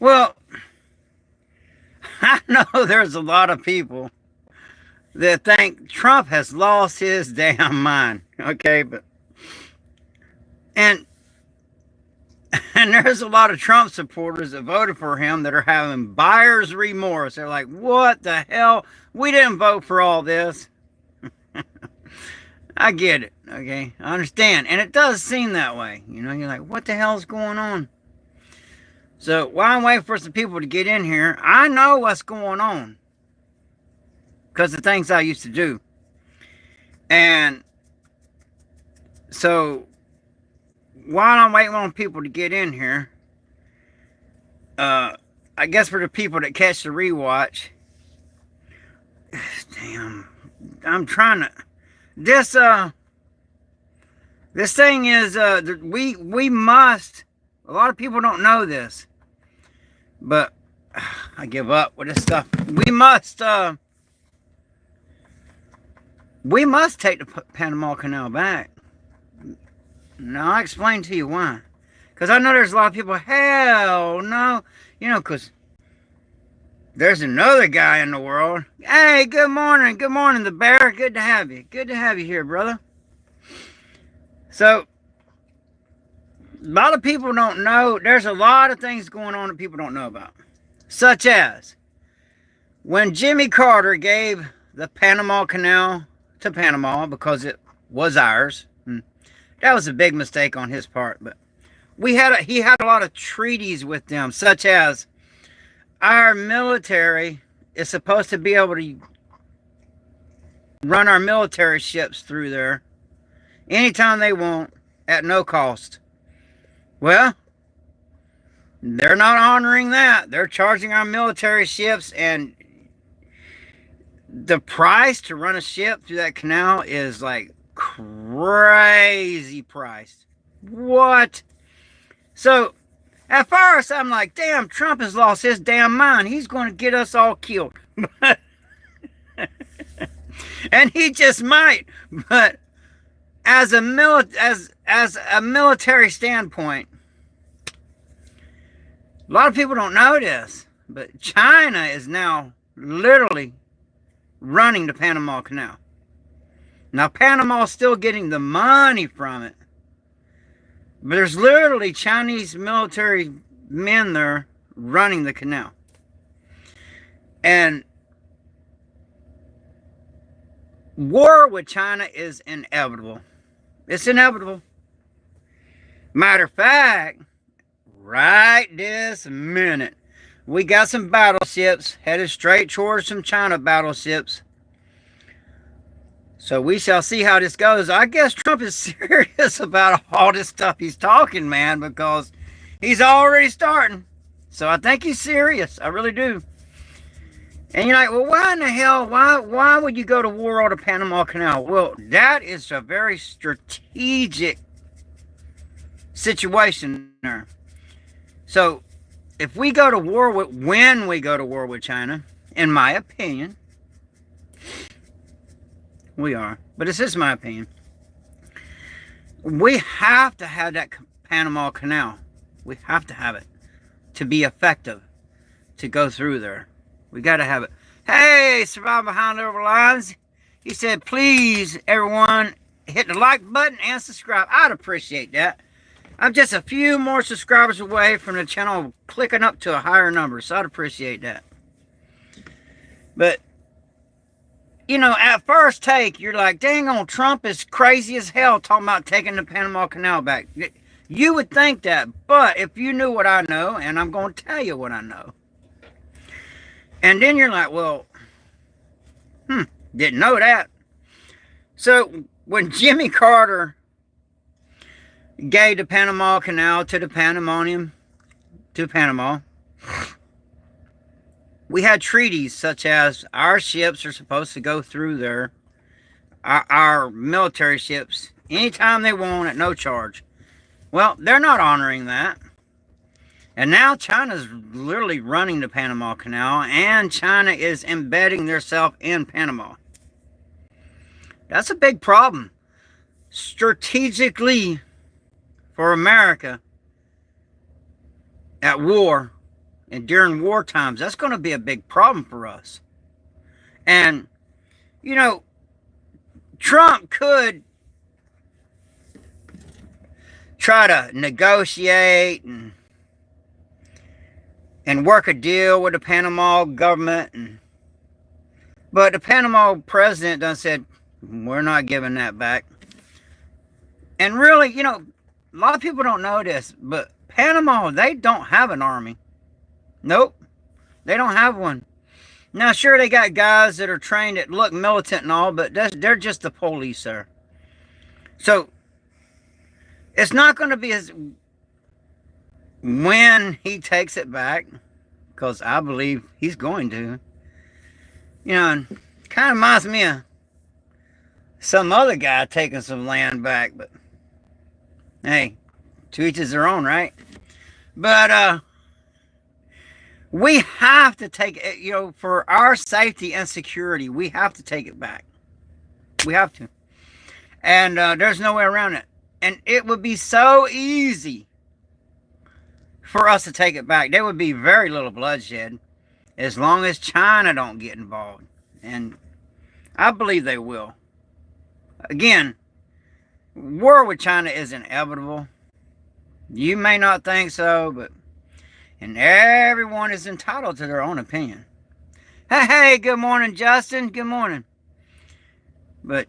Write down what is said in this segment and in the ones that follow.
Well, I know there's a lot of people that think Trump has lost his damn mind. Okay, but and and there's a lot of Trump supporters that voted for him that are having buyer's remorse. They're like, "What the hell? We didn't vote for all this." I get it. Okay, I understand, and it does seem that way. You're like, "What the hell's going on?" So while I'm waiting for some people to get in here, I know what's going on because the things I used to do. And so while I'm waiting on people to get in here, I guess for the people that catch the rewatch, damn, I'm trying to. This thing is we must. A lot of people don't know this, but I give up with this stuff. We must take the Panama Canal back. Now, I'll explain to you why. Because I know there's a lot of people, hell no. Because there's another guy in the world. Hey, good morning. Good morning, the bear. Good to have you. Good to have you here, brother. So, a lot of people don't know. There's a lot of things going on that people don't know about. Such as, when Jimmy Carter gave the Panama Canal to Panama because it was ours. That was a big mistake on his part, but he had a lot of treaties with them, such as our military is supposed to be able to run our military ships through there anytime they want at no cost. Well, they're not honoring that. They're charging our military ships, and the price to run a ship through that canal is like crazy priced. What? So at first I'm like, damn, Trump has lost his damn mind. He's going to get us all killed. And he just might. But as a military standpoint, a lot of people don't know this, but China is now literally running the Panama Canal. Now, Panama's still getting the money from it, but there's literally Chinese military men there running the canal. And war with China is inevitable. It's inevitable. Matter of fact, right this minute, we got some battleships headed straight towards some China battleships. So we shall see how this goes. I guess Trump is serious about all this stuff he's talking, man, because he's already starting. So I think he's serious. I really do. And you're like, well, why in the hell? Why would you go to war on the Panama Canal? Well, that is a very strategic situation there. So if we go to war when we go to war with China, in my opinion, we are, but this is my opinion, we have to have that Panama Canal. We have to have it to be effective, to go through there. We got to have it. Hey, Survive Behind Over Lines. He said, please, everyone, hit the like button and subscribe. I'd appreciate that. I'm just a few more subscribers away from the channel clicking up to a higher number, so I'd appreciate that. But at first take, you're like, dang on, Trump is crazy as hell talking about taking the Panama Canal back. You would think that, but if you knew what I know, and I'm going to tell you what I know, and then you're like, well, didn't know that. So when Jimmy Carter gave the Panama Canal to Panama, we had treaties such as our ships are supposed to go through there, our military ships, anytime they want at no charge. Well, they're not honoring that. And now China's literally running the Panama Canal, and China is embedding themselves in Panama. That's a big problem. Strategically, for America, at war And during war times, that's going to be a big problem for us. And, you know, Trump could try to negotiate and work a deal with the Panama government. But the Panama president done said, we're not giving that back. And really, you know, a lot of people don't know this, but Panama, they don't have an army. Nope, they don't have one. Now, sure, they got guys that are trained that look militant and all, but they're just the police there. So, it's not going to be as when he takes it back, because I believe he's going to. You know, and kind of reminds me of some other guy taking some land back, but hey, to each his their own, right? But we have to take it, you know, for our safety and security, we have to take it back. We have to. And there's no way around it. And it would be so easy for us to take it back. There would be very little bloodshed as long as China don't get involved. And I believe they will. Again, war with China is inevitable. You may not think so, but and everyone is entitled to their own opinion. Hey, good morning, Justin. Good morning. But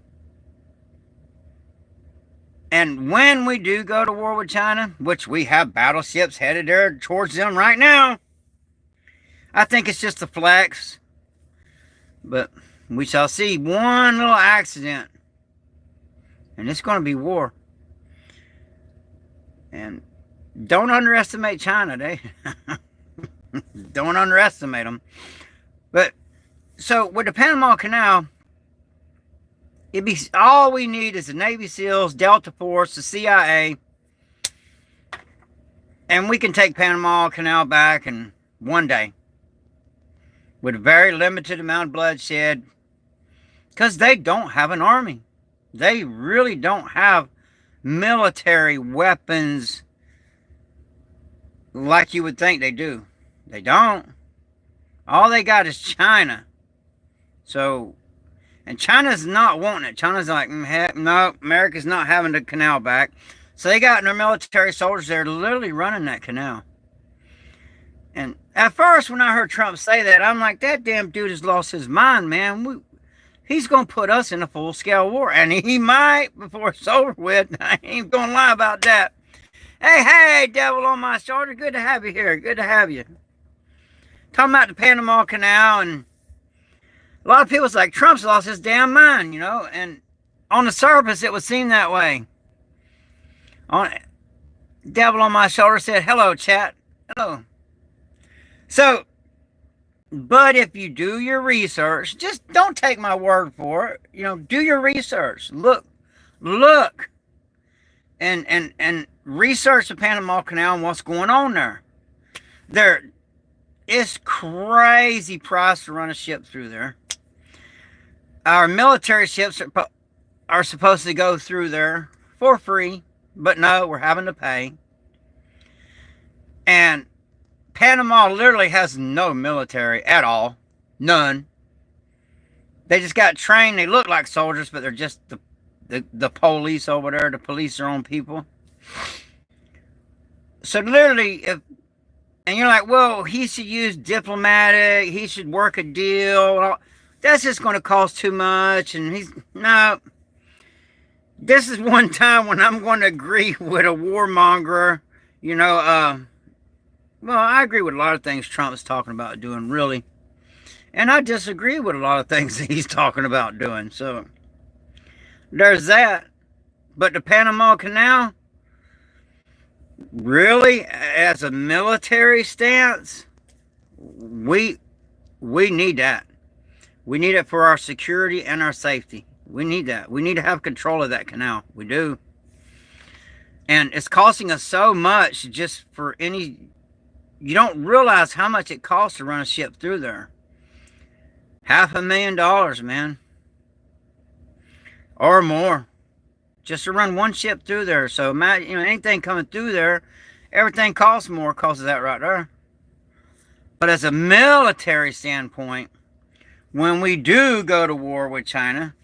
and when we do go to war with China, which we have battleships headed there towards them right now, I think it's just a flex. But we shall see. One little accident, and it's going to be war. And don't underestimate China. They don't underestimate them. But so with the Panama Canal, it'd be all we need is the Navy SEALs, Delta Force, the CIA, and we can take Panama Canal back in one day with a very limited amount of bloodshed, because they don't have an army. They really don't have military weapons like you would think they do. They don't. All they got is China. So, and China's not wanting it. China's like, heck, no, America's not having the canal back. So they got their military soldiers there literally running that canal. And at first, when I heard Trump say that, I'm like, that damn dude has lost his mind, man. He's going to put us in a full-scale war. And he might before it's over with. I ain't going to lie about that. Hey, devil on my shoulder. Good to have you here. Good to have you. Talking about the Panama Canal, and a lot of people's like, Trump's lost his damn mind, you know. And on the surface, it would seem that way. Devil on my shoulder said, hello, chat. Hello. So, but if you do your research, just don't take my word for it. You know, do your research. Look, and research the Panama Canal and what's going on there. It's crazy price to run a ship through there. Our military ships are supposed to go through there for free, but no, we're having to pay. And Panama literally has no military at all. None. They just got trained. They look like soldiers, but they're just the police over there to police their own people. So literally, and you're like, well, he should use diplomatic, he should work a deal. That's just going to cost too much. And no. This is one time when I'm going to agree with a warmonger, you know, well, I agree with a lot of things Trump's talking about doing, really. And I disagree with a lot of things that he's talking about doing. So, there's that. But the Panama Canal, really, as a military stance, we need that. We need it for our security and our safety. We need that. We need to have control of that canal. We do. And it's costing us so much just for any... You don't realize how much it costs to run a ship through there. $500,000, man. Or more. Just to run one ship through there. So, you know, anything coming through there, everything costs more because of that right there. But as a military standpoint, when we do go to war with China,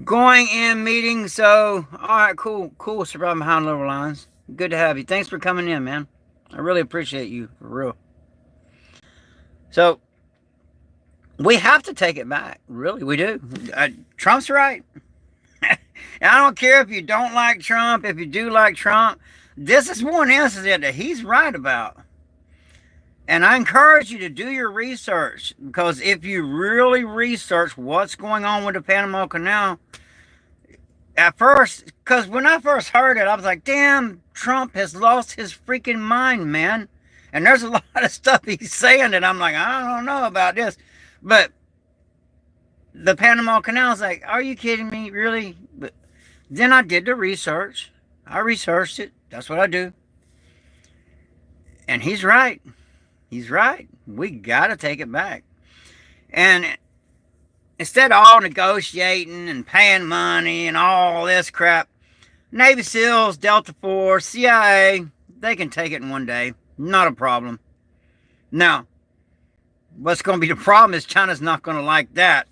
going in meeting, so, all right, cool, surviving behind level lines. Good to have you. Thanks for coming in, man. I really appreciate you, for real. So, we have to take it back. Really, we do. Trump's right. I don't care if you don't like Trump, if you do like Trump. This is one incident that he's right about. And I encourage you to do your research, because if you really research what's going on with the Panama Canal, at first, because when I first heard it, I was like, damn, Trump has lost his freaking mind, man. And there's a lot of stuff he's saying that I'm like, I don't know about this. But the Panama Canal is like, are you kidding me? Really? But then I did the research. I researched it. That's what I do. And he's right. He's right. We got to take it back. And instead of all negotiating and paying money and all this crap, Navy SEALs, Delta Force, CIA, they can take it in one day. Not a problem. Now, what's going to be the problem is China's not going to like that,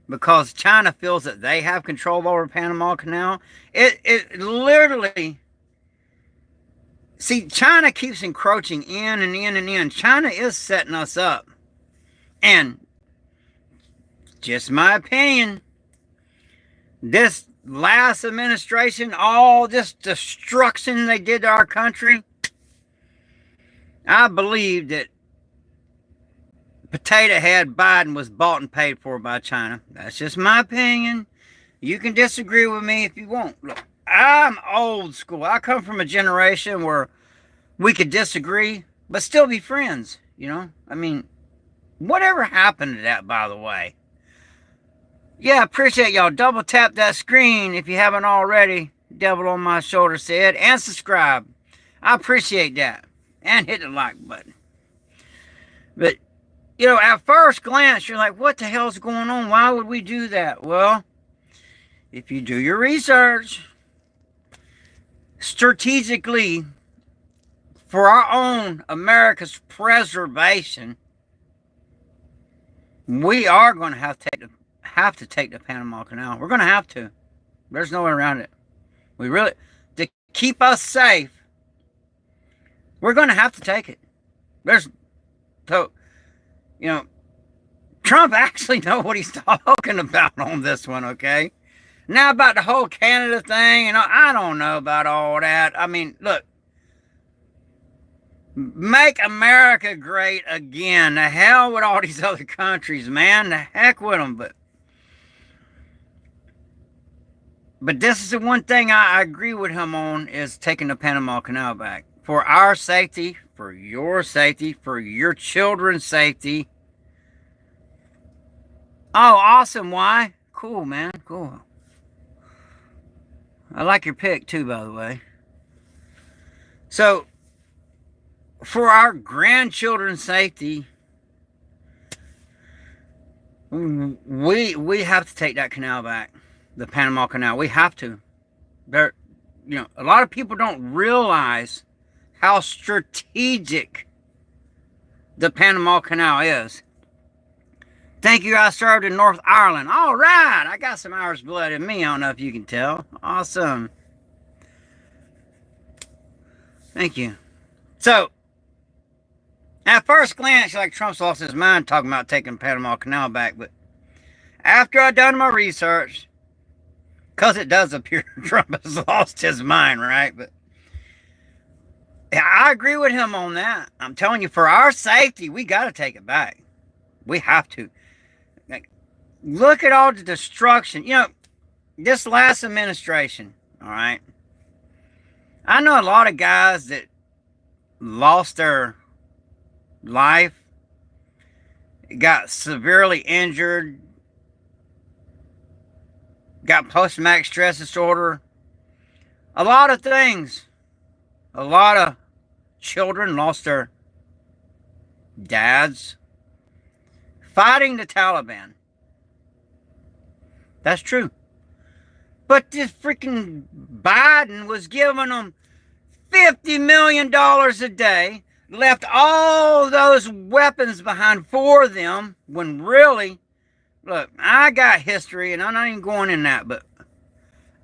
because China feels that they have control over Panama Canal. It literally, see, China keeps encroaching in and in and in. China is setting us up. And just my opinion, this last administration, all this destruction they did to our country, I believe that Potato Head Biden was bought and paid for by China. That's just my opinion. You can disagree with me if you want. Look, I'm old school. I come from a generation where we could disagree, but still be friends, you know? I mean, whatever happened to that, by the way? Yeah, appreciate y'all. Double tap that screen if you haven't already. Devil on my shoulder said. And subscribe. I appreciate that. And hit the like button. But, you know, at first glance, you're like, what the hell's going on? Why would we do that? Well, if you do your research, strategically, for our own America's preservation, we are going to have to take the Panama Canal. We're going to have to. There's no way around it. We really, to keep us safe, we're going to have to take it. So, you know, Trump actually knows what he's talking about on this one, okay? Now about the whole Canada thing, you know, I don't know about all that. I mean, look, make America great again. The hell with all these other countries, man. The heck with them. But this is the one thing I agree with him on, is taking the Panama Canal back. For our safety, for your children's safety. Oh, awesome. Why? Cool, man. Cool. I like your pick, too, by the way. So, for our grandchildren's safety, we have to take that canal back. The Panama Canal. We have to. There, you know, a lot of people don't realize how strategic the Panama Canal is. Thank you. I served in North Ireland. All right. I got some Irish blood in me. I don't know if you can tell. Awesome. Thank you. So, at first glance, like Trump's lost his mind talking about taking the Panama Canal back. But after I've done my research, because it does appear Trump has lost his mind, right? But I agree with him on that. I'm telling you, for our safety, we got to take it back. We have to. Like, look at all the destruction. You know, this last administration, all right? I know a lot of guys that lost their life, got severely injured, got post-traumatic stress disorder, a lot of things. A lot of children lost their dads fighting the Taliban. That's true. But this freaking Biden was giving them $50 million a day. left all those weapons behind for them when really, look, I got history and I'm not even going in that, but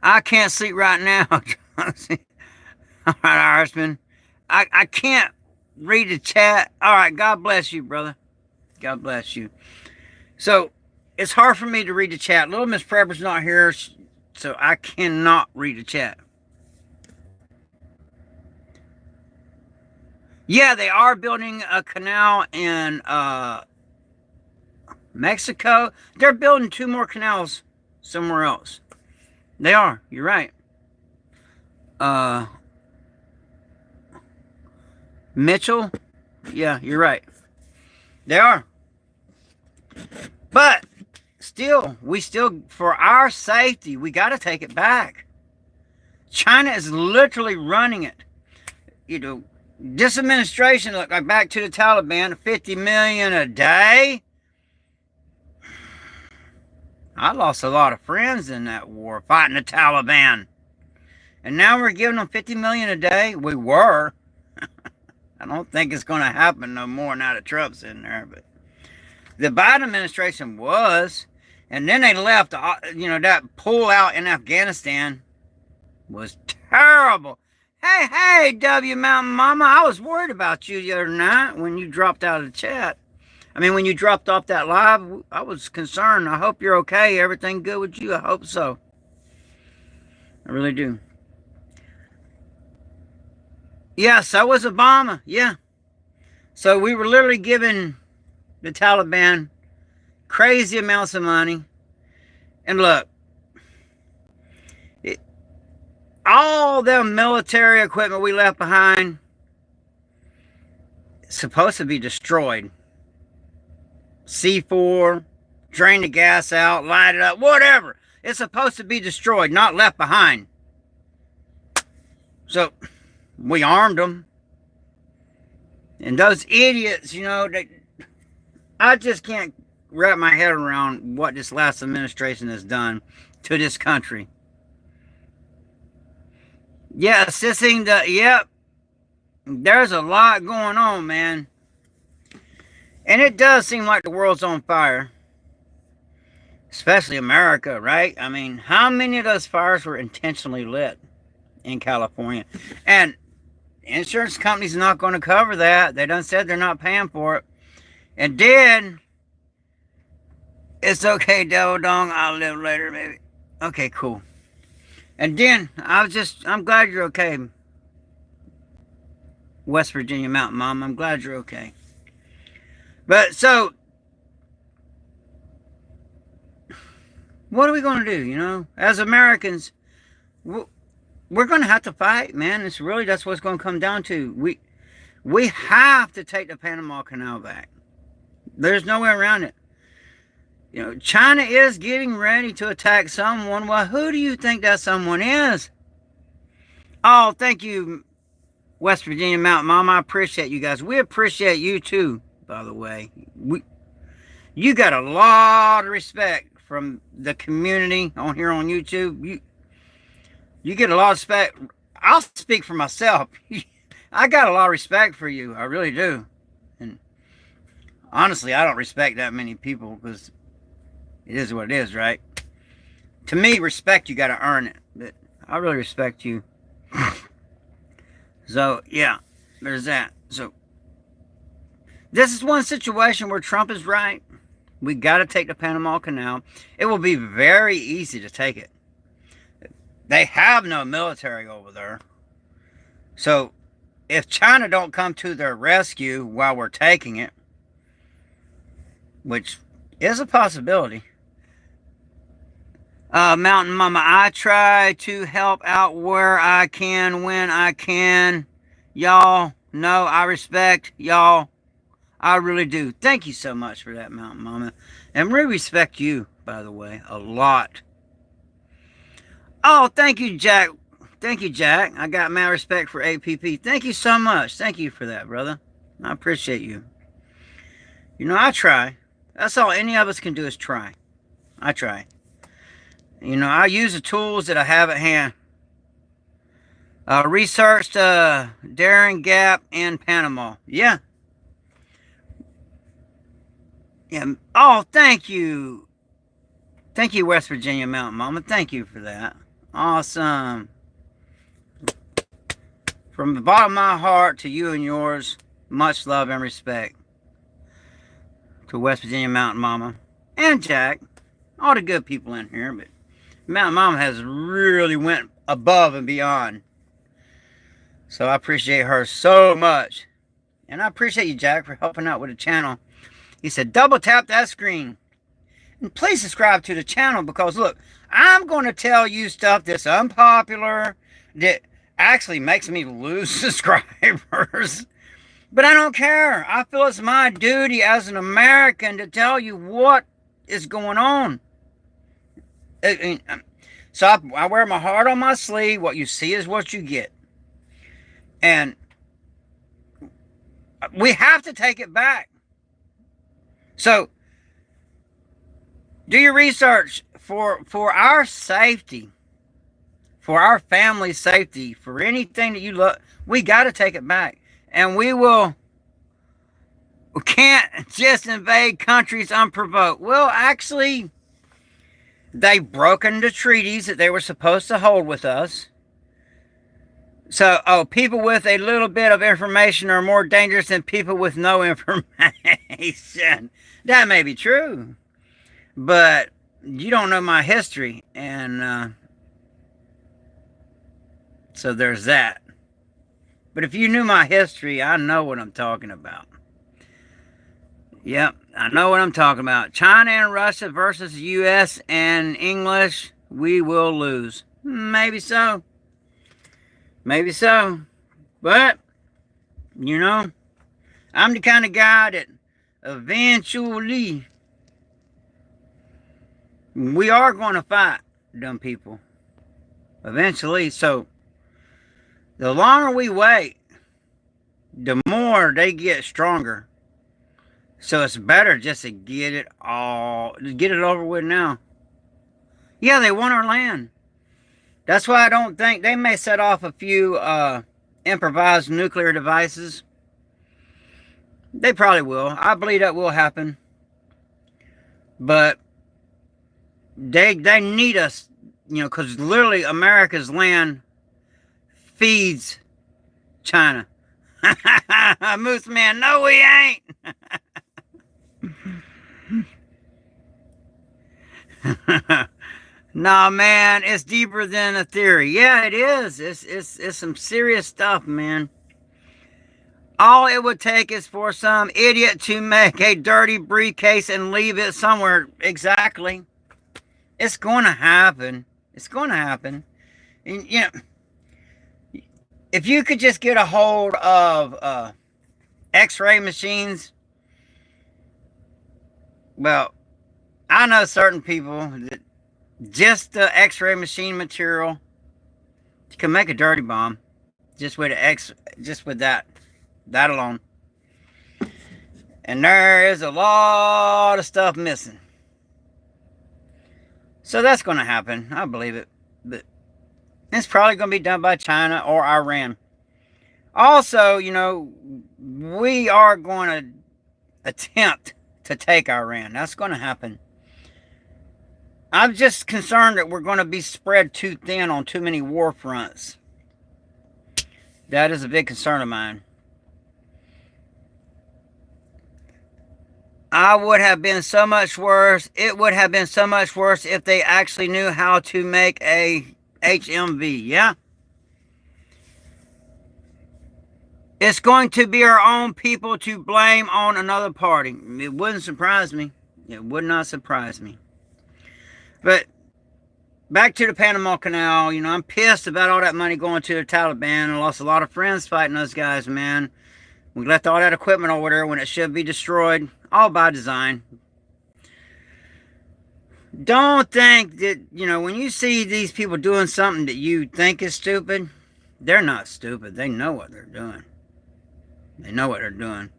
I can't sleep right now. All right, Irishman. I can't read the chat. All right, God bless you, brother. God bless you. So it's hard for me to read the chat. Little Miss Prepper's not here, so I cannot read the chat. Yeah, they are building a canal in Mexico. They're building 2 more canals somewhere else. They are. You're right. Mitchell? Yeah, you're right. They are. But still, for our safety, we got to take it back. China is literally running it. You know, this administration, look, like back to the Taliban, 50 million a day. I lost a lot of friends in that war fighting the Taliban. And now we're giving them 50 million a day. We were. I don't think it's going to happen no more now that Trump's in there. But the Biden administration was. And then they left, that pullout in Afghanistan was terrible. Hey, W Mountain Mama, I was worried about you the other night when you dropped out of the chat. I mean, when you dropped off that live, I was concerned. I hope you're okay. Everything good with you? I hope so. I really do. Yeah, so was Obama. Yeah. So we were literally giving the Taliban crazy amounts of money. And look, all the military equipment we left behind is supposed to be destroyed. C4, drain the gas out, light it up, whatever. It's supposed to be destroyed, not left behind. So we armed them. And those idiots, I just can't wrap my head around what this last administration has done to this country. Yeah, there's a lot going on, man. And it does seem like the world's on fire. Especially America, right? I mean, how many of those fires were intentionally lit in California? And insurance companies are not going to cover that. They done said they're not paying for it. And then, it's okay, Devil Dong, I'll live later, maybe. Okay, cool. And then, I'm glad you're okay. West Virginia Mountain Mom, I'm glad you're okay. But, so, what are we going to do, As Americans, we're going to have to fight, man. That's what it's going to come down to. We have to take the Panama Canal back. There's no way around it. China is getting ready to attack someone. Well, who do you think that someone is? Oh, thank you, West Virginia Mountain Mom. I appreciate you guys. We appreciate you too, by the way. You got a lot of respect from the community on here on YouTube. You get a lot of respect. I'll speak for myself. I got a lot of respect for you. I really do. And honestly, I don't respect that many people because it is what it is, right? To me, respect, you got to earn it. But I really respect you. So, yeah, there's that. So, this is one situation where Trump is right. We got to take the Panama Canal. It will be very easy to take it. They have no military over there. So, if China don't come to their rescue while we're taking it, which is a possibility. Mountain Mama, I try to help out where I can, when I can. Y'all know I respect y'all. I really do. Thank you so much for that, Mountain Mama. And we respect you, by the way, a lot. Oh, thank you, Jack. Thank you, Jack. I got mad respect for APP. Thank you so much. Thank you for that, brother. I appreciate you. I try. That's all any of us can do is try. I try. I use the tools that I have at hand. Researched Darien Gap in Panama. Yeah. Yeah. Oh, thank you. Thank you, West Virginia Mountain Mama. Thank you for that. Awesome. From the bottom of my heart to you and yours, much love and respect to West Virginia Mountain Mama and Jack. All the good people in here, but Mountain Mama has really went above and beyond. So I appreciate her so much. And I appreciate you, Jack, for helping out with the channel. He said, double tap that screen. And please subscribe to the channel because, look, I'm going to tell you stuff that's unpopular, that actually makes me lose subscribers. But I don't care. I feel it's my duty as an American to tell you what is going on. So I wear my heart on my sleeve. What you see is what you get. And we have to take it back. So do your research for our safety, for our family's safety, for anything that you love. We got to take it back. And we can't just invade countries unprovoked. Well, actually, they've broken the treaties that they were supposed to hold with us. So, people with a little bit of information are more dangerous than people with no information. That may be true. But you don't know my history. And so there's that. But if you knew my history, I know what I'm talking about. Yep, I know what I'm talking about. China and Russia versus the U.S. and English, we will lose. Maybe so. Maybe so. But, you know, I'm the kind of guy that eventually we are going to fight dumb people. Eventually. So, the longer we wait, the more they get stronger. So it's better just to get it over with now. Yeah, they want our land. That's why I don't think they may set off a few improvised nuclear devices. They probably will. I believe that will happen. But they need us, you know, because literally America's land feeds China. Moose man, no we ain't. Nah, man, it's deeper than a theory. Yeah, it is. It's some serious stuff, man. All it would take is for some idiot to make a dirty briefcase and leave it somewhere. Exactly. It's going to happen. It's going to happen. And, you know, if you could just get a hold of X-ray machines, well, I know certain people that just the X-ray machine material can make a dirty bomb, just with that alone. And there is a lot of stuff missing. So that's going to happen. I believe it. But it's probably going to be done by China or Iran. Also, you know, we are going to attempt to take Iran. That's going to happen. I'm just concerned that we're going to be spread too thin on too many war fronts. That is a big concern of mine. I would have been so much worse. It would have been so much worse if they actually knew how to make a HMV. Yeah. It's going to be our own people to blame on another party. It wouldn't surprise me. It would not surprise me. But back to the Panama Canal, you know, I'm pissed about all that money going to the Taliban. I lost a lot of friends fighting those guys, man. We left all that equipment over there when it should be destroyed, all by design. Don't think that, you know, when you see these people doing something that you think is stupid, they're not stupid. They know what they're doing. They know what they're doing.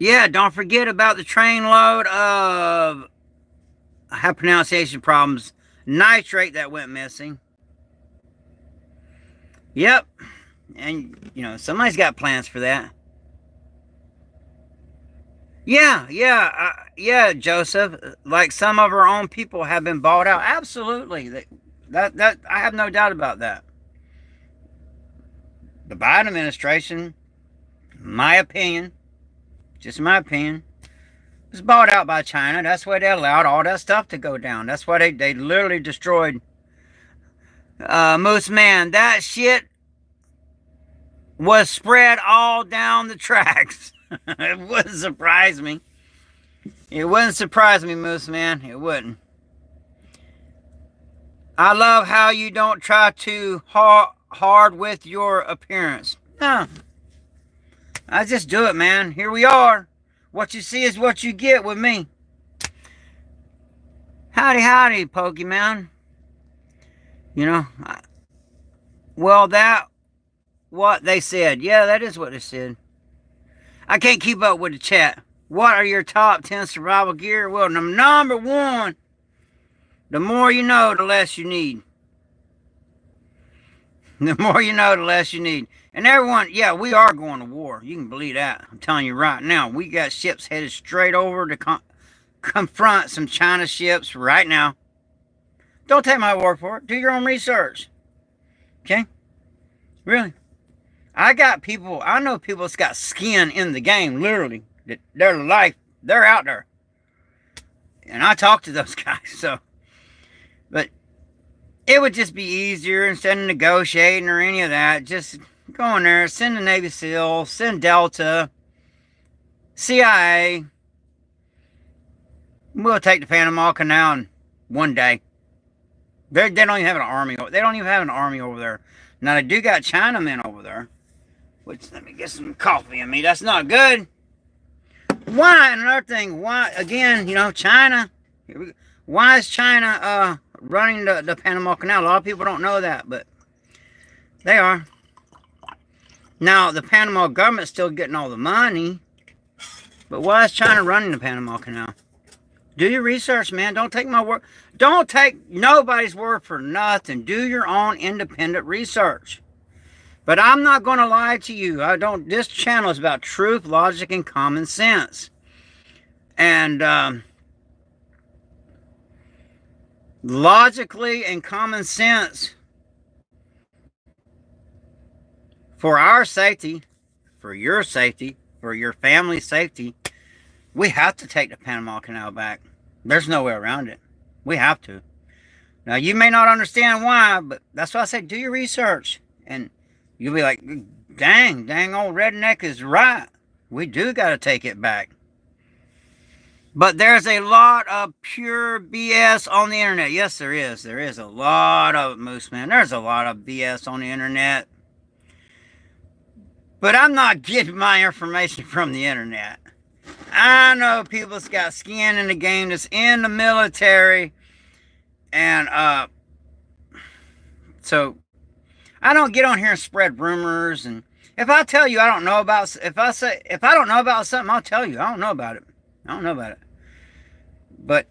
Yeah, don't forget about the trainload of, I have pronunciation problems, nitrate that went missing. Yep. And, somebody's got plans for that. Yeah, Joseph. Like some of our own people have been bought out. Absolutely. That I have no doubt about that. The Biden administration, my opinion, just my opinion, was bought out by China. That's why they allowed all that stuff to go down. That's why they literally destroyed Moose Man. That shit was spread all down the tracks. It wouldn't surprise me. It wouldn't surprise me, Moose Man. It wouldn't. I love how you don't try too hard with your appearance. No. I just do it, man. Here we are. What you see is what you get with me. Howdy, Pokemon. Well, that what they said. Yeah, that is what they said. I can't keep up with the chat. What are your top 10 survival gear? Well, number one, the more you know, the less you need. The more you know, the less you need. And everyone, yeah, we are going to war. You can believe that. I'm telling you right now. We got ships headed straight over to confront some China ships right now. Don't take my word for it. Do your own research. Okay? Really. I know people that's got skin in the game, literally. They're out there. And I talk to those guys, but it would just be easier instead of negotiating or any of that. Just go in there, send the Navy SEALs, send Delta, CIA. We'll take the Panama Canal in one day. They don't even have an army. They don't even have an army over there. Now, they do got Chinamen over there. Which, let me get some coffee in me. That's not good. Why? Another thing. Why? Again, China. Why is China running the Panama Canal? A lot of people don't know that, but they are. Now, the Panama government's still getting all the money. But why is China running the Panama Canal? Do your research, man. Don't take my word. Don't take nobody's word for nothing. Do your own independent research. But I'm not going to lie to you. This channel is about truth, logic, and common sense. And logically and common sense, for our safety, for your family's safety, we have to take the Panama Canal back. There's no way around it. We have to. Now, you may not understand why, but that's why I say do your research. And you'll be like, dang old redneck is right. We do got to take it back. But there's a lot of pure BS on the internet. Yes, there is. There is a lot of it, Moose Man. There's a lot of BS on the internet. But I'm not getting my information from the internet. I know people that's got skin in the game, that's in the military. And so I don't get on here and spread rumors. And if I tell you I don't know about, if I don't know about something, I'll tell you I don't know about it. But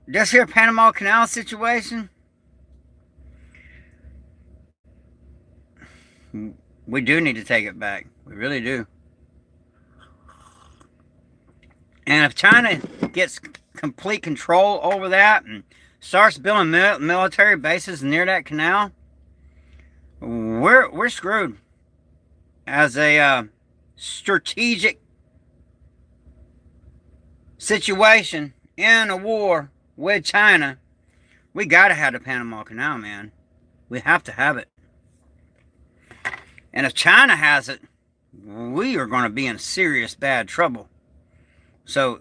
this here Panama Canal situation, we do need to take it back. We really do. And if China gets complete control over that and starts building military bases near that canal, we're screwed. As a strategic situation in a war with China, we gotta have the Panama Canal, man. We have to have it. And if China has it, we are going to be in serious bad trouble. So,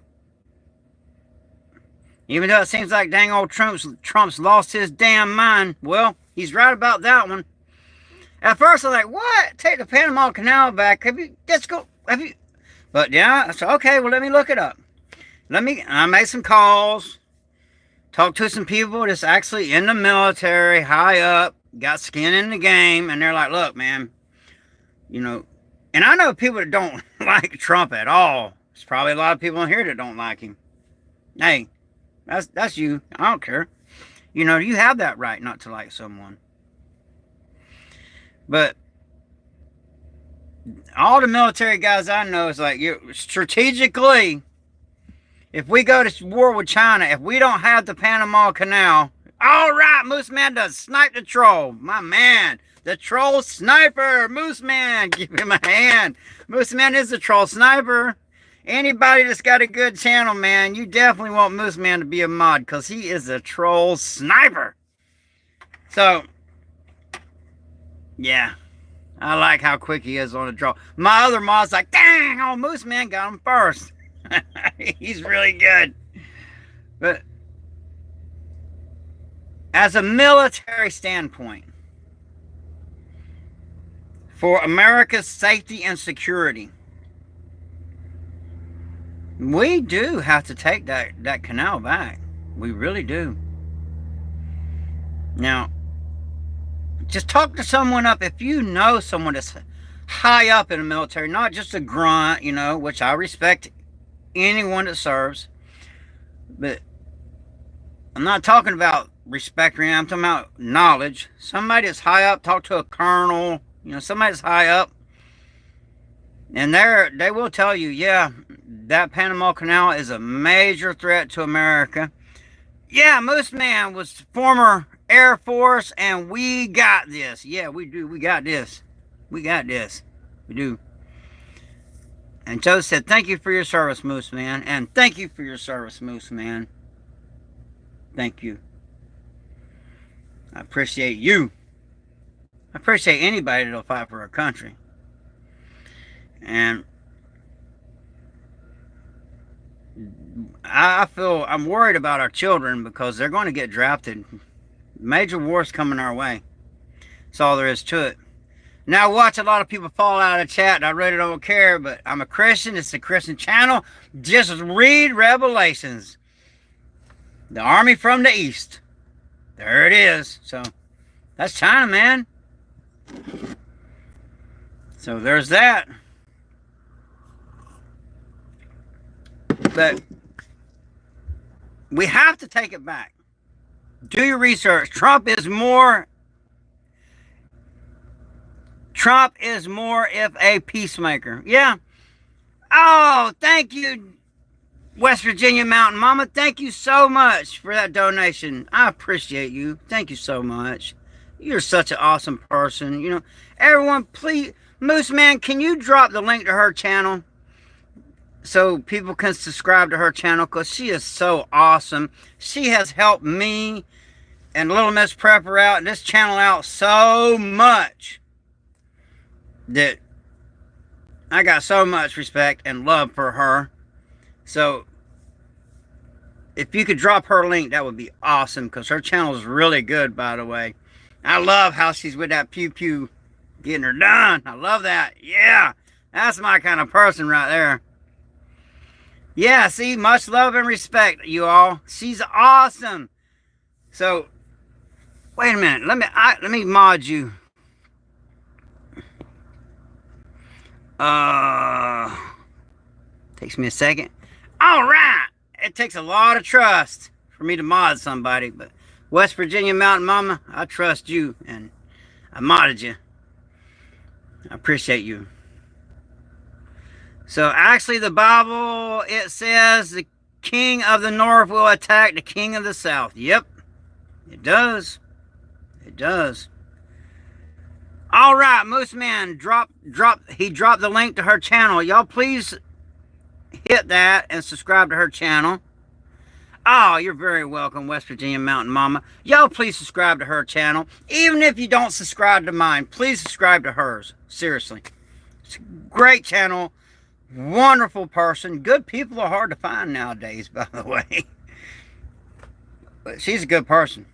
even though it seems like dang old Trump's lost his damn mind, well, he's right about that one. At first, I was like, what? Take the Panama Canal back? But yeah, I said, okay, well, let me look it up. I made some calls, talked to some people that's actually in the military, high up, got skin in the game, and they're like, look, man, and I know people that don't like Trump at all. There's probably a lot of people in here that don't like him. Hey, that's you. I don't care. You have that right not to like someone. But all the military guys I know is like, you strategically, if we go to war with China, if we don't have the Panama Canal, all right, Moose Man does snipe the troll. My man, the troll sniper. Moose Man, give him a hand. Moose Man is the troll sniper. Anybody that's got a good channel, man, you definitely want Moose Man to be a mod because he is a troll sniper. So, yeah, I like how quick he is on the draw. My other mod's like, dang, oh, Moose Man got him first. He's really good. But as a military standpoint, for America's safety and security, we do have to take that canal back. We really do. Now, just talk to someone up. If you know someone that's high up in the military, not just a grunt, you know, which I respect anyone that serves, but I'm not talking about respect, I'm talking about knowledge. Somebody that's high up, talk to a colonel, you know, somebody that's high up, and they will tell you, yeah, that Panama Canal is a major threat to America. Yeah, Moose Man was former Air Force, and we got this. Yeah, we do. We got this. We got this. We do. And Joe said, thank you for your service, Moose Man. And thank you for your service, Moose Man. Thank you. I appreciate you. I appreciate anybody that'll fight for our country. And I'm worried about our children because they're going to get drafted. Major wars coming our way. That's all there is to it. Now, watch a lot of people fall out of chat, and I really don't care, but I'm a Christian. It's a Christian channel. Just read Revelations. The army from the east. There it is. So, that's China, man. So, there's that. But we have to take it back. Do your research. Trump is more if a peacemaker. Yeah. Oh, thank you, West Virginia Mountain Mama. Thank you so much for that donation. I appreciate you. Thank you so much. You're such an awesome person. You know, everyone, please, Moose Man, can you drop the link to her channel so people can subscribe to her channel? Because she is so awesome. She has helped me and Little Miss Prepper out and this channel out so much that I got so much respect and love for her. So if you could drop her link, that would be awesome, because her channel is really good, by the way. I love how she's with that pew pew getting her done. I love that. Yeah, that's my kind of person right there. Yeah, see, much love and respect, you all. She's awesome. So wait a minute. Let me mod you. Takes me a second. All right. It takes a lot of trust for me to mod somebody, but West Virginia Mountain Mama, I trust you, and I modded you. I appreciate you. So actually the Bible, it says the king of the north will attack the king of the south. Yep, it does. It does. All right, Moose Man, he dropped the link to her channel. Y'all please hit that and subscribe to her channel. Oh, you're very welcome, West Virginia Mountain Mama. Y'all please subscribe to her channel. Even if you don't subscribe to mine, please subscribe to hers. Seriously. It's a great channel. Wonderful person. Good people are hard to find nowadays, by the way. But she's a good person.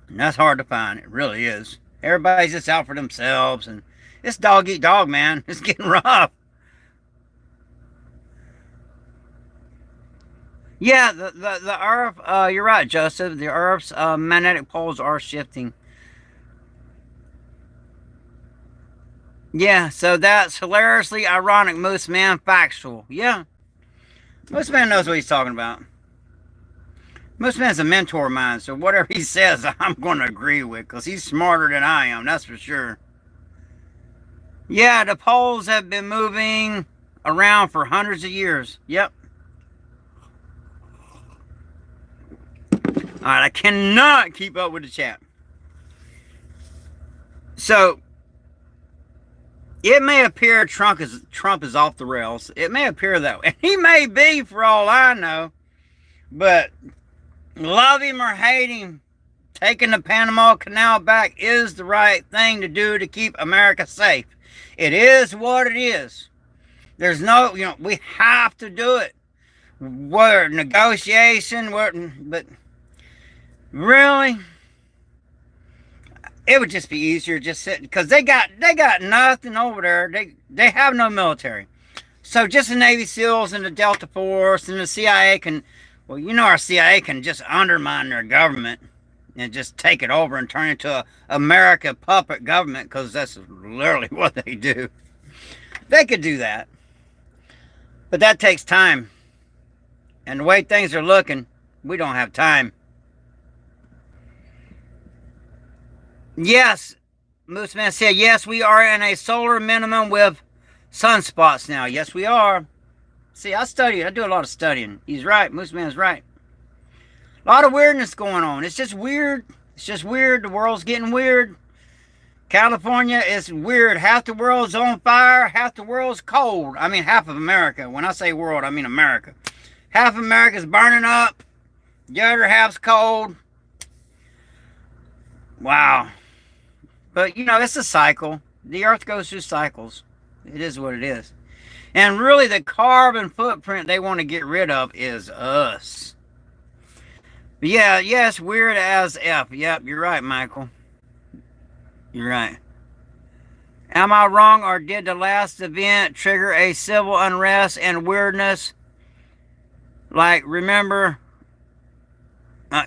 And that's hard to find. It really is. Everybody's just out for themselves, and it's dog eat dog, man. It's getting rough. Yeah, the Earth, you're right, Joseph. The Earth's magnetic poles are shifting. Yeah, so that's hilariously ironic, Moose Man. Factual. Yeah. Moose Man knows what he's talking about. Moose Man's a mentor of mine, so whatever he says, I'm going to agree with, because he's smarter than I am, that's for sure. Yeah, the poles have been moving around for hundreds of years. Yep. All right, I cannot keep up with the chat. So it may appear Trump is off the rails. It may appear that way. And he may be, for all I know. But love him or hate him, taking the Panama Canal back is the right thing to do to keep America safe. It is what it is. There's no, we have to do it. Whether negotiation, but really, it would just be easier just sitting, because they got nothing over there. They have no military. So just the Navy SEALs and the Delta Force and the CIA can, our CIA can just undermine their government and just take it over and turn it into a America puppet government, because that's literally what they do. They could do that. But that takes time. And the way things are looking, we don't have time. Yes, Mooseman said, yes, we are in a solar minimum with sunspots now. Yes, we are. See, I do a lot of studying. He's right. Mooseman's right. A lot of weirdness going on. It's just weird. It's just weird. The world's getting weird. California is weird. Half the world's on fire. Half the world's cold. I mean, half of America. When I say world, I mean America. Half of America's burning up. The other half's cold. Wow. But, it's a cycle. The earth goes through cycles. It is what it is. And really, the carbon footprint they want to get rid of is us. But yeah, yes, weird as F. Yep, you're right, Michael. You're right. Am I wrong, or did the last event trigger a civil unrest and weirdness? Like, remember?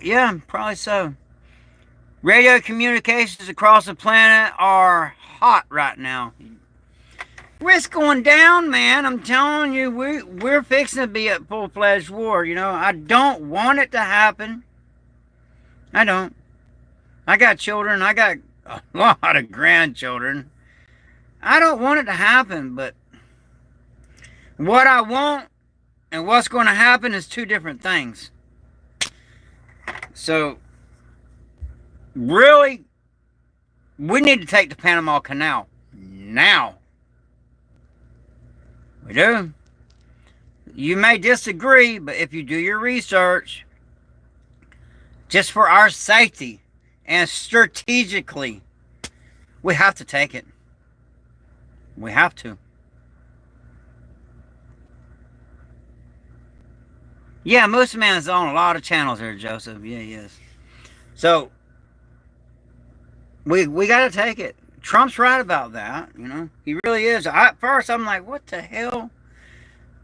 Yeah, probably so. Radio communications across the planet are hot right now. It's going down, man. I'm telling you, we're fixing to be at full-fledged war. I don't want it to happen. I don't. I got children. I got a lot of grandchildren. I don't want it to happen, but what I want and what's going to happen is two different things. So, really, we need to take the Panama Canal now. We do. You may disagree, but if you do your research, just for our safety and strategically, we have to take it. We have to. Yeah, Moose Man is on a lot of channels here, Joseph. Yeah, he is. So, we got to take it. Trump's right about that, He really is. At first, I'm like, what the hell?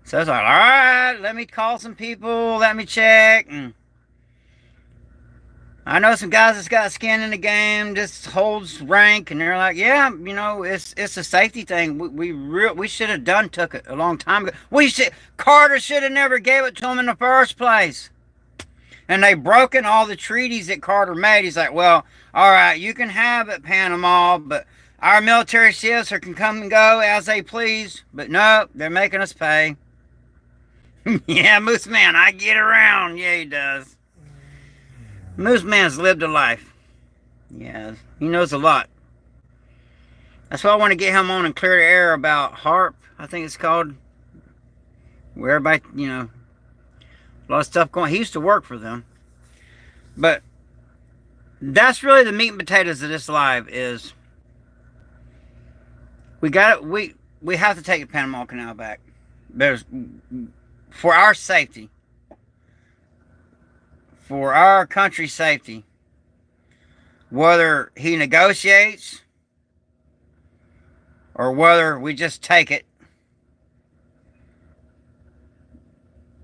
So I was like, all right, let me call some people, let me check. And I know some guys that's got skin in the game, just holds rank, and they're like, yeah, it's a safety thing. We should have took it a long time ago. Carter should have never gave it to him in the first place. And they broken all the treaties that Carter made. He's like, well, all right, you can have it, Panama, but our military ships can come and go as they please. But no, they're making us pay. Yeah, Moose Man, I get around. Yeah, he does. Moose Man's lived a life. Yeah, he knows a lot. That's why I want to get him on and clear the air about HARP, I think it's called. Where everybody, a lot of stuff going. He used to work for them. But that's really the meat and potatoes of this live is we have to take the Panama Canal back. For our safety. For our country's safety. Whether he negotiates or whether we just take it,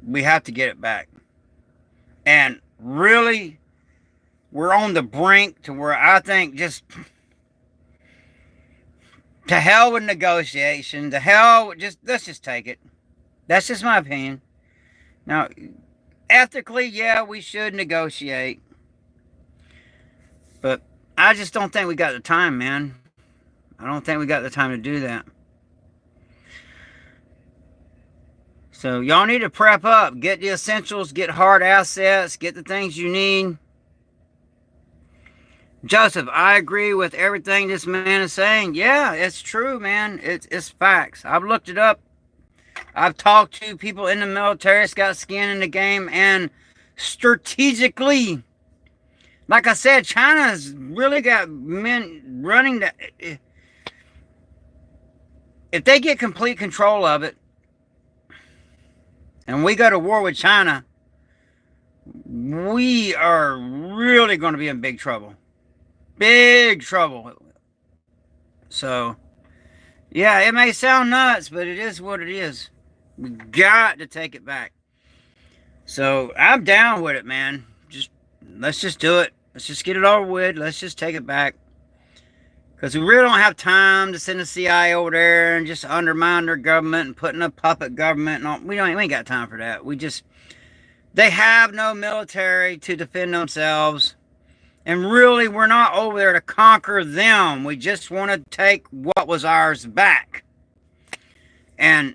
we have to get it back. And really, we're on the brink to where I think just to hell with negotiation, let's just take it. That's just my opinion. Now, ethically, yeah, we should negotiate. But I just don't think we got the time, man. I don't think we got the time to do that. So y'all need to prep up. Get the essentials, get hard assets, get the things you need. Joseph, I agree with everything this man is saying. Yeah, it's true, man. It's facts. I've looked it up. I've talked to people in the military that's got skin in the game, and strategically, like I said, China's really got men running the... If they get complete control of it, and we go to war with China, we are really going to be in big trouble. Big trouble. So, yeah, it may sound nuts, but it is what it is. We got to take it back. So, I'm down with it, man. Let's just do it. Let's just get it over with. Let's just take it back. Because we really don't have time to send the CIA over there and just undermine their government and put in a puppet government. And all. We ain't got time for that. They have no military to defend themselves. And really, we're not over there to conquer them. We just want to take what was ours back. And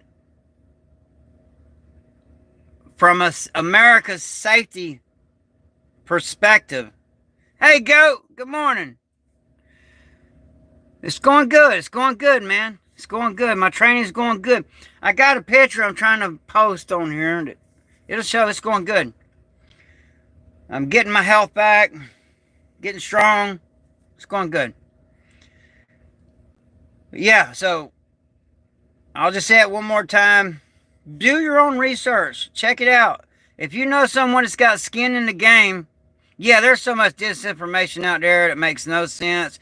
from America's safety perspective, hey, Goat, good morning. It's going good. It's going good, man. It's going good. My training's going good. I got a picture I'm trying to post on here. It'll show it's going good. I'm getting my health back. Getting strong. It's going good. But yeah, so I'll just say it one more time. Do your own research. Check it out. If you know someone that's got skin in the game, yeah, there's so much disinformation out there that makes no sense.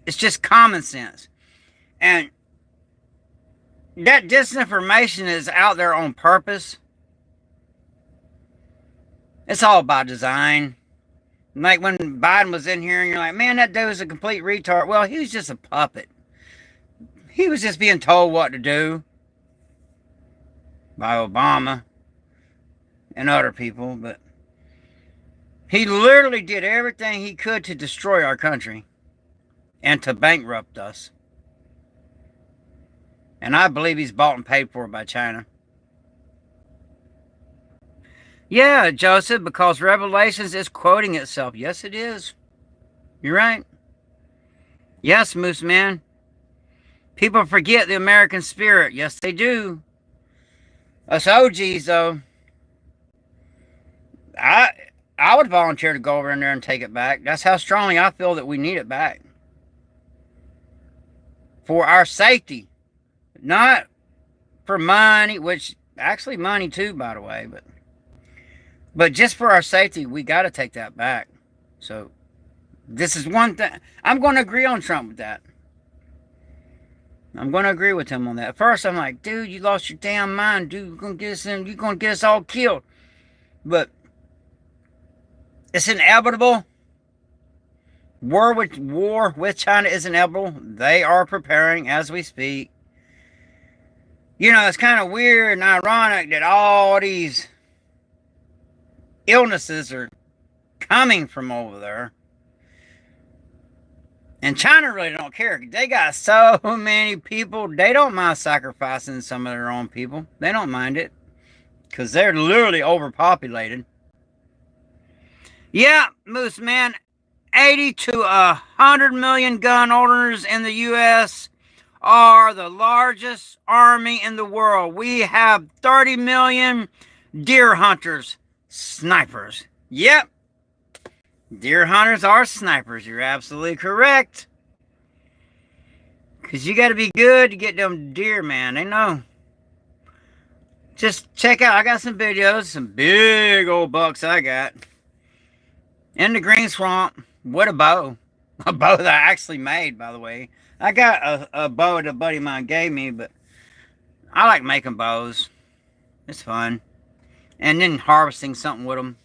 It's just common sense. And that disinformation is out there on purpose. It's all by design. Like when Biden was in here and you're like, man, that dude's a complete retard. Well, he was just a puppet. He was just being told what to do by Obama and other people. But he literally did everything he could to destroy our country and to bankrupt us. And I believe he's bought and paid for by China. Yeah, Joseph, because Revelations is quoting itself. Yes, it is. You're right. Yes, Moose Man. People forget the American spirit. Yes, they do. Us OGs, though. I would volunteer to go over in there and take it back. That's how strongly I feel that we need it back. For our safety. Not for money, which actually money too, by the way, but just for our safety, we got to take that back. So this is one thing. I'm going to agree on Trump with that. I'm going to agree with him on that. At first, I'm like, dude, you lost your damn mind, dude. You're going to get us all killed. But it's inevitable. War with China is inevitable. They are preparing as we speak. You know, it's kind of weird and ironic that all these illnesses are coming from over there. And China really don't care. They got so many people. They don't mind sacrificing some of their own people. They don't mind it. Because they're literally overpopulated. Yeah, Moose Man. 80 to 100 million gun owners in the U.S. are the largest army in the world. We have 30 million deer hunters, snipers. Yep. Deer hunters are snipers. You're absolutely correct. Because you got to be good to get them deer, man. They know. Just check out. I got some videos. Some big old bucks I got. In the green swamp. With a bow. A bow that I actually made, by the way. I got a bow that a buddy of mine gave me, but I like making bows. It's fun. And then harvesting something with them.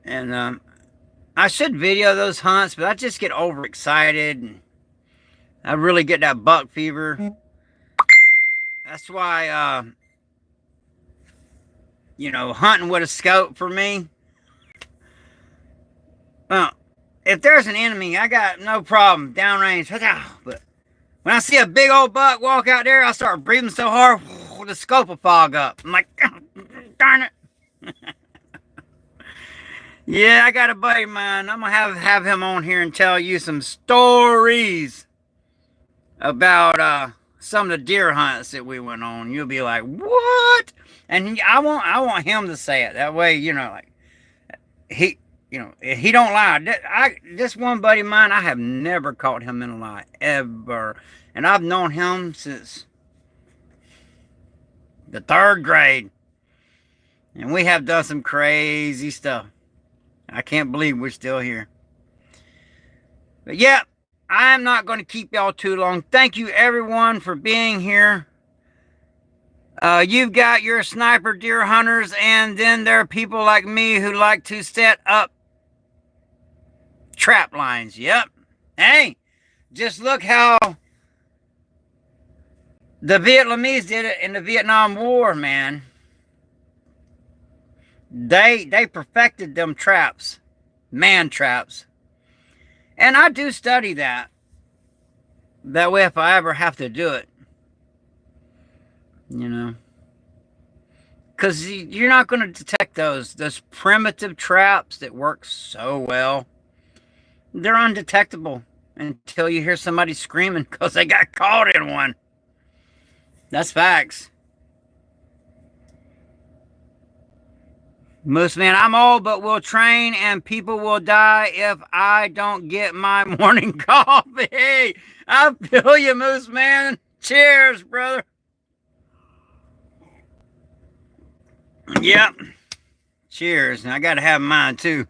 And I should video those hunts, but I just get overexcited. And I really get that buck fever. That's why, you know, hunting with a scope for me. if there's an enemy, I got no problem downrange. But when I see a big old buck walk out there, I start breathing so hard, the scope will fog up. I'm like, darn it. Yeah, I got a buddy of mine. I'm going to have him on here and tell you some stories about some of the deer hunts that we went on. You'll be like, what? And I want him to say it. That way, you know, like, he don't lie. This one buddy of mine, I have never caught him in a lie, ever. And I've known him since the 3rd grade. And we have done some crazy stuff. I can't believe we're still here. But yeah, I'm not going to keep y'all too long. Thank you everyone for being here. You've got your sniper deer hunters, and then there are people like me who like to set up trap lines. Yep. Hey, just look how the Vietnamese did it in the Vietnam War, man. They perfected them traps, man traps. And I do study that. That way if I ever have to do it, you know. Because you're not going to detect those primitive traps that work so well. They're undetectable until you hear somebody screaming because they got caught in one. That's facts. Moose man, I'm old, but will train and people will die if I don't get my morning coffee. I feel you, Moose man. Cheers, brother. Yep. Cheers. I got to have mine too.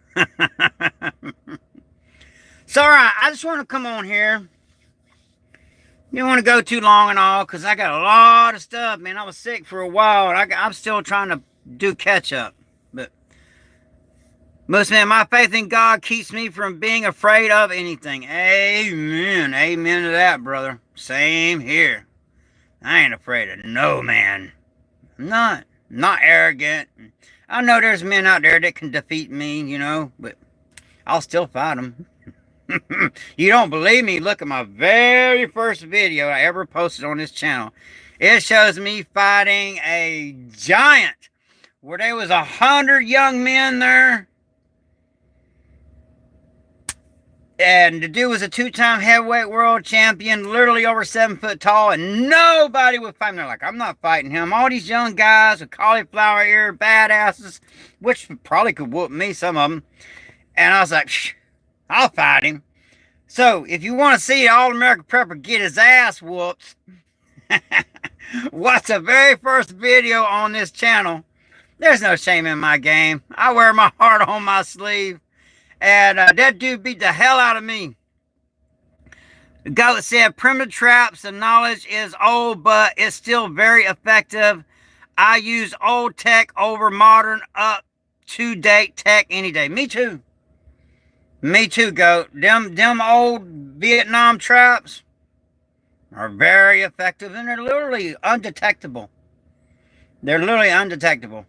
So, all right, I just want to come on here. You don't want to go too long and all because I got a lot of stuff, man. I was sick for a while. And I'm still trying to do catch up. But, most man, my faith in God keeps me from being afraid of anything. Amen. Amen to that, brother. Same here. I ain't afraid of no man. I'm not arrogant. I know there's men out there that can defeat me, you know, but I'll still fight them. You don't believe me? Look at my very first video I ever posted on this channel. It shows me fighting a giant where there was 100 young men there. And the dude was a 2-time heavyweight world champion, literally over 7 foot tall, and nobody would fight him. They're like, I'm not fighting him. All these young guys with cauliflower ear, badasses, which probably could whoop me, some of them. And I was like, I'll fight him. So, if you want to see All-American Prepper get his ass whooped, watch the very first video on this channel. There's no shame in my game. I wear my heart on my sleeve. And that dude beat the hell out of me. The goat said, primitive traps, the knowledge is old, but it's still very effective. I use old tech over modern, up-to-date tech any day. Me too. Me too, goat. Them old Vietnam traps are very effective, and they're literally undetectable. They're literally undetectable.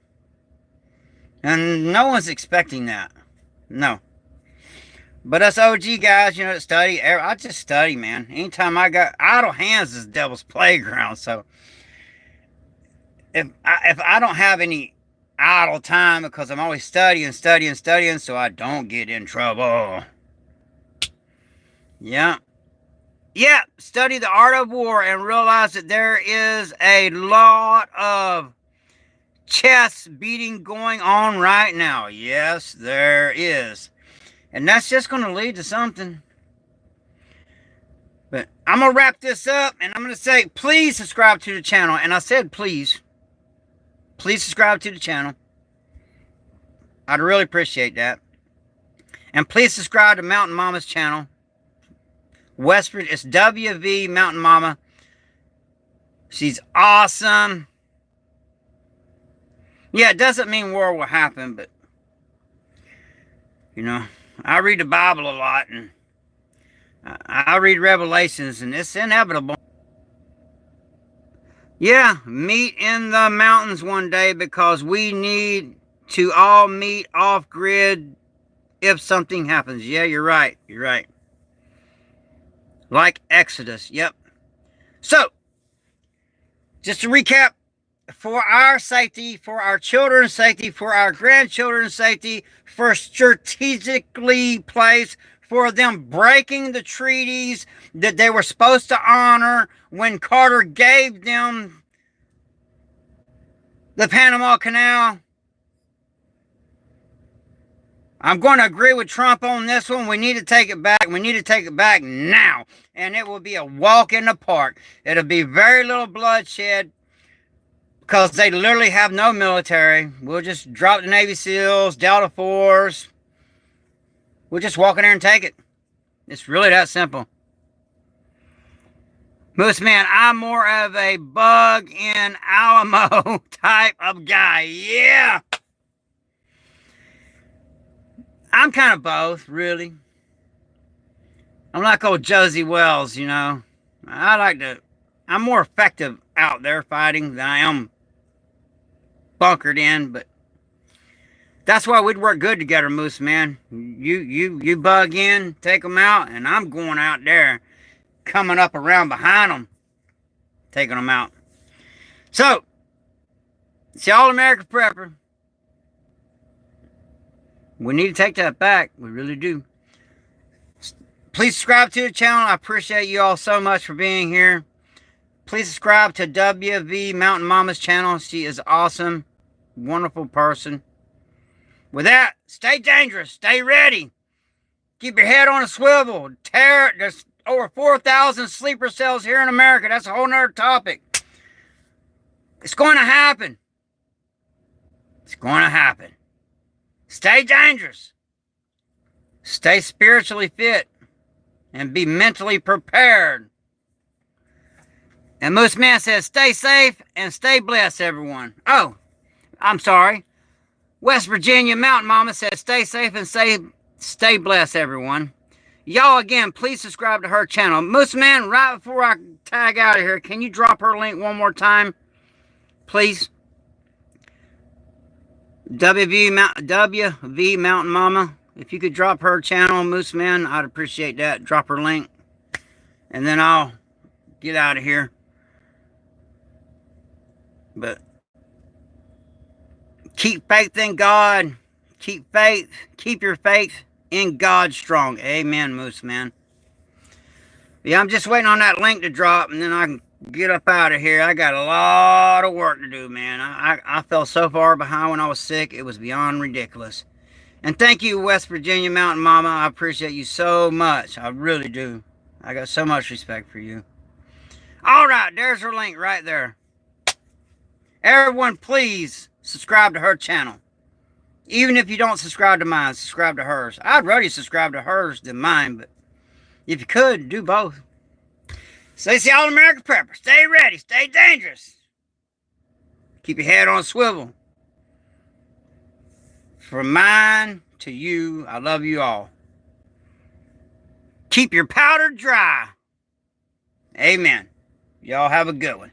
And no one's expecting that. No. But us OG guys, you know, that study, I just study, man. Anytime I got idle hands is the devil's playground. So if I don't have any idle time because I'm always studying, so I don't get in trouble. Yeah. Yeah, study the art of war and realize that there is a lot of chest beating going on right now. Yes, there is. And that's just going to lead to something. But I'm going to wrap this up and I'm going to say, please subscribe to the channel. And I said, please. Please subscribe to the channel. I'd really appreciate that. And please subscribe to Mountain Mama's channel. Westford, it's WV Mountain Mama. She's awesome. Yeah, it doesn't mean war will happen, but, you know, I read the Bible a lot, and I read Revelations, and it's inevitable. Yeah, meet in the mountains one day because we need to all meet off-grid if something happens. Yeah, you're right. You're right. Like Exodus. Yep. So, just to recap, for our safety, for our children's safety, for our grandchildren's safety, for strategically placed, for them breaking the treaties that they were supposed to honor when Carter gave them the Panama Canal. I'm going to agree with Trump on this one. We need to take it back. We need to take it back now. And it will be a walk in the park. It'll be very little bloodshed because they literally have no military. We'll just drop the Navy SEALs, Delta Force. We'll just walk in there and take it. It's really that simple. Moose Man, I'm more of a bug in Alamo type of guy. Yeah. I'm kind of both, really. I'm like old Josie Wells, you know. I'm more effective out there fighting than I am bunkered in, but that's why we'd work good together, Moose Man. You bug in, take them out, and I'm going out there, coming up around behind them, taking them out. So, it's the All-American Prepper. We need to take that back. We really do. Please subscribe to the channel. I appreciate you all so much for being here. Please subscribe to WV Mountain Mama's channel. She is awesome. Wonderful person. With that, stay dangerous. Stay ready. Keep your head on a swivel. There's over 4,000 sleeper cells here in America. That's a whole nother topic. It's going to happen. It's going to happen. Stay dangerous. Stay spiritually fit. And be mentally prepared. And Moose Man says, stay safe and stay blessed, everyone. Oh, I'm sorry. West Virginia Mountain Mama says, stay safe and stay blessed, everyone. Y'all, again, please subscribe to her channel. Moose Man, right before I tag out of here, can you drop her link one more time? Please. WV Mountain Mama. If you could drop her channel, Moose Man, I'd appreciate that. Drop her link. And then I'll get out of here. But keep faith in God. Keep faith. Keep your faith in God strong. Amen, Moose Man. Yeah, I'm just waiting on that link to drop, and then I can get up out of here. I got a lot of work to do, man. I fell so far behind when I was sick. It was beyond ridiculous. And thank you, West Virginia Mountain Mama. I appreciate you so much. I really do. I got so much respect for you. All right, there's her link right there. Everyone, please subscribe to her channel. Even if you don't subscribe to mine, subscribe to hers. I'd rather subscribe to hers than mine, but if you could, do both. So it's the All-American Prepper. Stay ready. Stay dangerous. Keep your head on a swivel. From mine to you, I love you all. Keep your powder dry. Amen. Y'all have a good one.